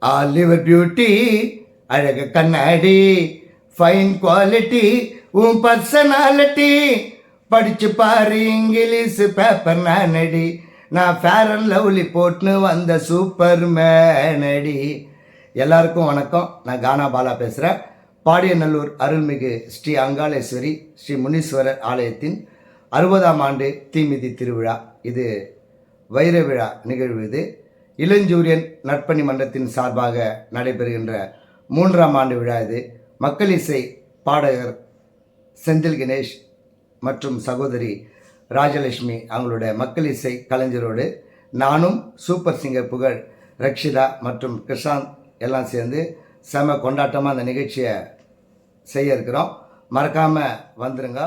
Oliver beauty அழகு கண்ணாடி fine quality உன் பர்சனாலிட்டி படிச்சு பாரு இங்கிலீஷ் பேப்பர் நானடி நான் ஃபேர் அண்ட் லவ்லி போட்டுன்னு வந்த சூப்பர் மேனடி. எல்லாருக்கும் வணக்கம். நான் கானா பாலா பேசுகிறேன். பாடியநல்லூர் அருள்மிகு ஸ்ரீ அங்காளேஸ்வரி ஸ்ரீ முனீஸ்வரர் ஆலயத்தின் 60ஆம் ஆண்டு தீமிதி திருவிழா. இது வைர விழா நிகழ்வு. இது இளஞ்சூரியன் நற்பணி மன்றத்தின் சார்பாக நடைபெறுகின்ற 3ஆம் ஆண்டு விழா. இது மக்கள் இசை பாடகர் செந்தில் கணேஷ் மற்றும் சகோதரி ராஜலட்சுமி அவங்களுடைய மக்கள் இசை கலைஞரோடு நானும் சூப்பர் சிங்கர் புகழ், ரக்ஷிதா மற்றும் கிருஷாந்த் எல்லாம் சேர்ந்து செம கொண்டாட்டமாக அந்த நிகழ்ச்சியை செய்ய இருக்கிறோம். மறக்காமல் வந்துருங்க.